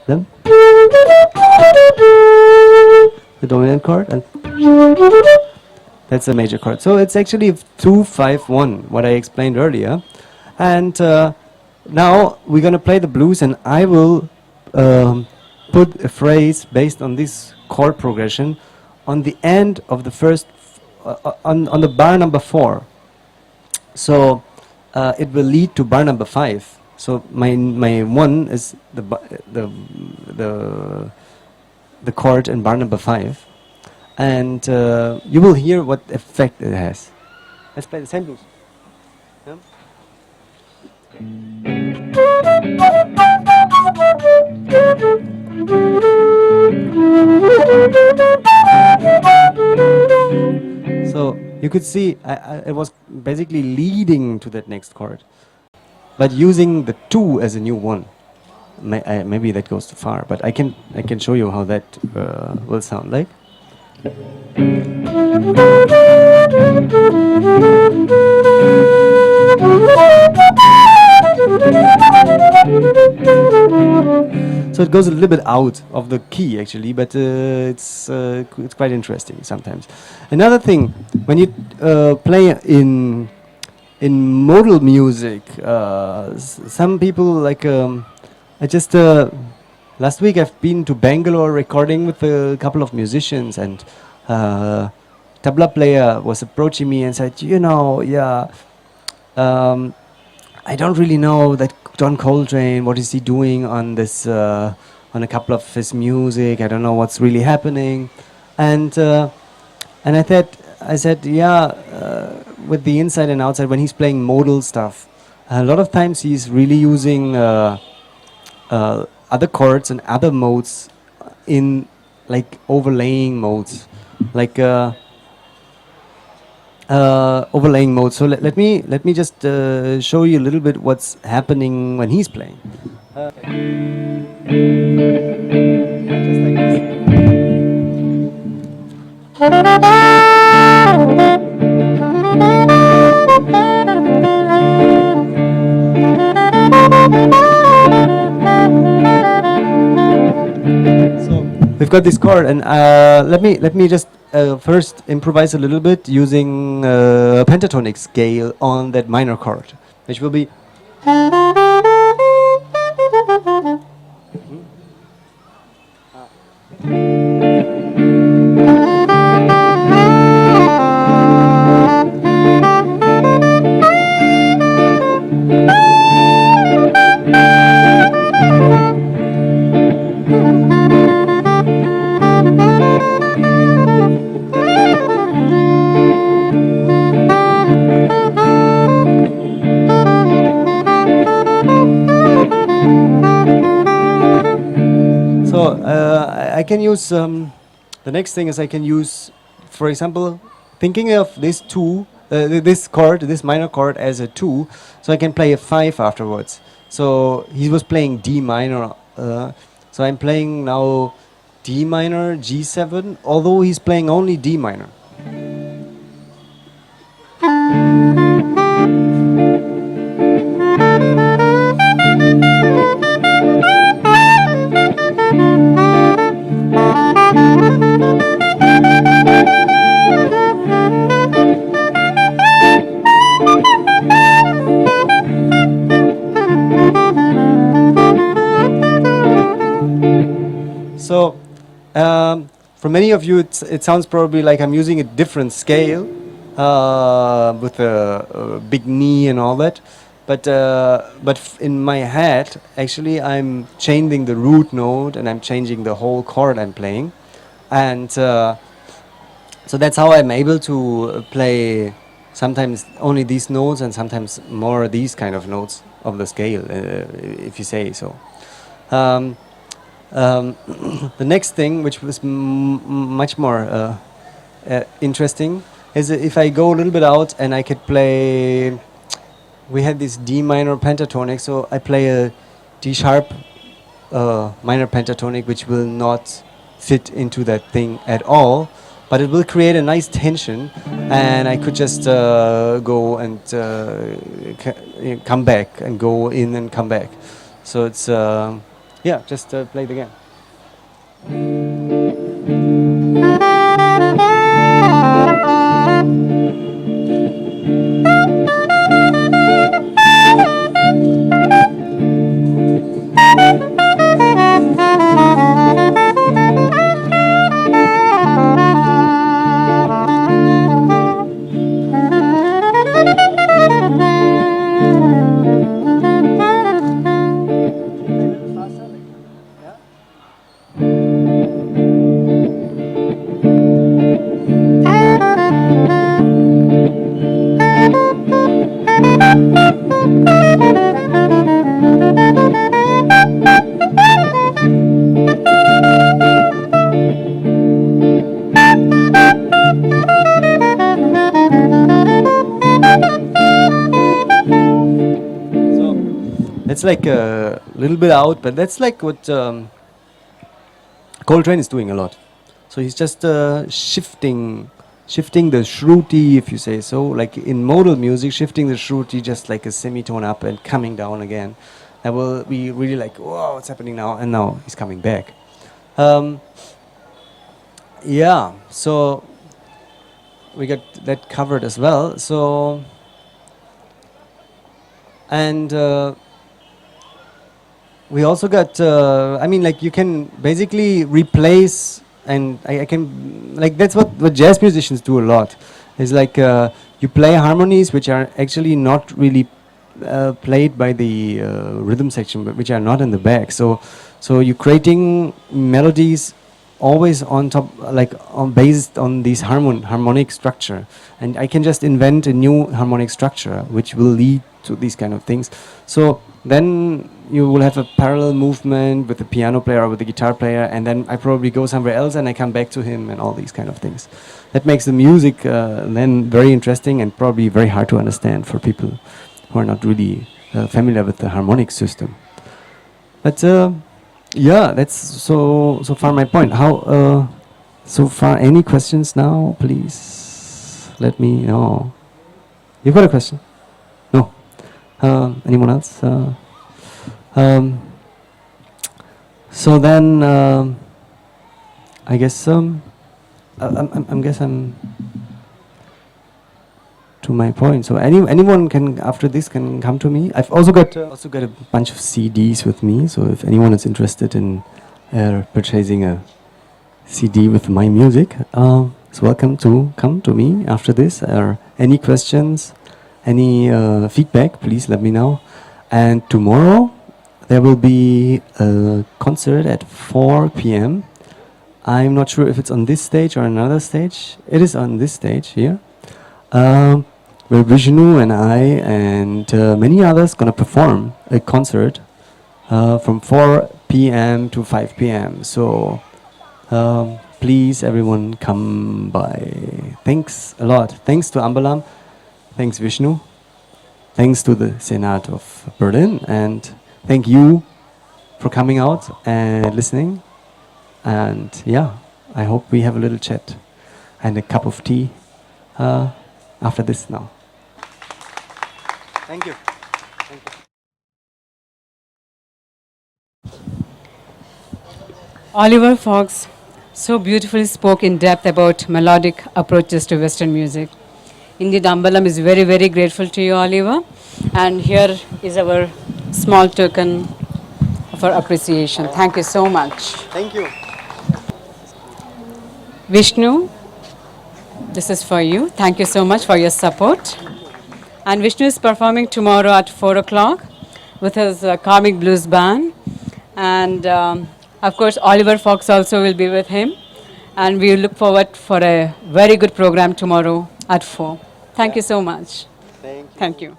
Then the dominant chord, and that's a major chord. So it's actually 2-5-1, what I explained earlier. And now we're going to play the blues, and I will put a phrase based on this chord progression on the end of the first, on the bar number 4. So it will lead to bar number 5. So my 1 is the chord in bar number 5, and you will hear what effect it has. Let's play the same blues. Yeah? So you could see it was basically leading to that next chord, but using the 2 as a new 1. Maybe that goes too far, but I can show you how that will sound like. So it goes a little bit out of the key actually, but it's quite interesting sometimes. Another thing, when you play in modal music, some people like I just last week I've been to Bangalore recording with a couple of musicians, and tabla player was approaching me and said, you know, yeah, I don't really know that John Coltrane, what is he doing on this, on a couple of his music, I don't know what's really happening. And I said, yeah, with the inside and outside, when he's playing modal stuff, a lot of times he's really using other chords and other modes in like overlaying modes, like overlaying mode. So let me just show you a little bit what's happening when he's playing. Just like this. So we've got this chord, and let me just first improvise a little bit using a pentatonic scale on that minor chord, which will be. I can use the next thing is I can use, for example, thinking of this 2, this chord, this minor chord as a 2, so I can play a 5 afterwards. So he was playing D minor, so I'm playing now D minor, G7, although he's playing only D minor. So, for many of you, it sounds probably like I'm using a different scale with a big knee and all that. But in my head, actually, I'm changing the root note and I'm changing the whole chord I'm playing, and so that's how I'm able to play sometimes only these notes and sometimes more these kind of notes of the scale, if you say so. The next thing, which was much more interesting, is if I go a little bit out and I could play. We had this D minor pentatonic, so I play a D sharp minor pentatonic, which will not fit into that thing at all, but it will create a nice tension, and I could just go and come back and go in and come back. So it's Yeah, just play it again. It's like a little bit out, but that's like what Coltrane is doing a lot. So he's just shifting the shruti, if you say so. Like in modal music, shifting the shruti just like a semitone up and coming down again. That will be really like, whoa, what's happening now? And now he's coming back. Yeah, so we got that covered as well. So, and we also got, I mean, like you can basically replace, and I can, like that's what jazz musicians do a lot. Is like you play harmonies which are actually not really played by the rhythm section, but which are not in the back. So you're creating melodies always on top, like based on this harmonic structure, and I can just invent a new harmonic structure which will lead to these kind of things. So then you will have a parallel movement with the piano player or with the guitar player, and then I probably go somewhere else and I come back to him and all these kind of things. That makes the music then very interesting and probably very hard to understand for people who are not really familiar with the harmonic system. But yeah, that's so far my point. How so far? Any questions now? Please let me know. You've got a question? No. Anyone else? So then, I guess I guess I'm to my point. So anyone can after this can come to me. I've also got a bunch of CDs with me. So if anyone is interested in purchasing a CD with my music, is welcome to come to me after this. Any questions, any feedback, please let me know. And tomorrow there will be a concert at 4 p.m. I'm not sure if it's on this stage or another stage. It is on this stage here. Where Vishnu and I and many others gonna perform a concert from 4 p.m. to 5 p.m. So please everyone come by. Thanks a lot. Thanks to eAmbalam. Thanks Vishnu. Thanks to the Senate of Berlin, and thank you for coming out and listening. And yeah, I hope we have a little chat and a cup of tea after this now. Thank you. Thank you. Oliver Fox so beautifully spoke in depth about melodic approaches to Western music. Indeed, eAmbalam is very, very grateful to you, Oliver. And here is our small token of our appreciation. Thank you so much. Thank you. Vishnu, this is for you. Thank you so much for your support. And Vishnu is performing tomorrow at 4 o'clock with his Comic Blues Band. And of course, Oliver Fox also will be with him. And we look forward for a very good program tomorrow at 4. Thank you so much. Thank you. Thank you.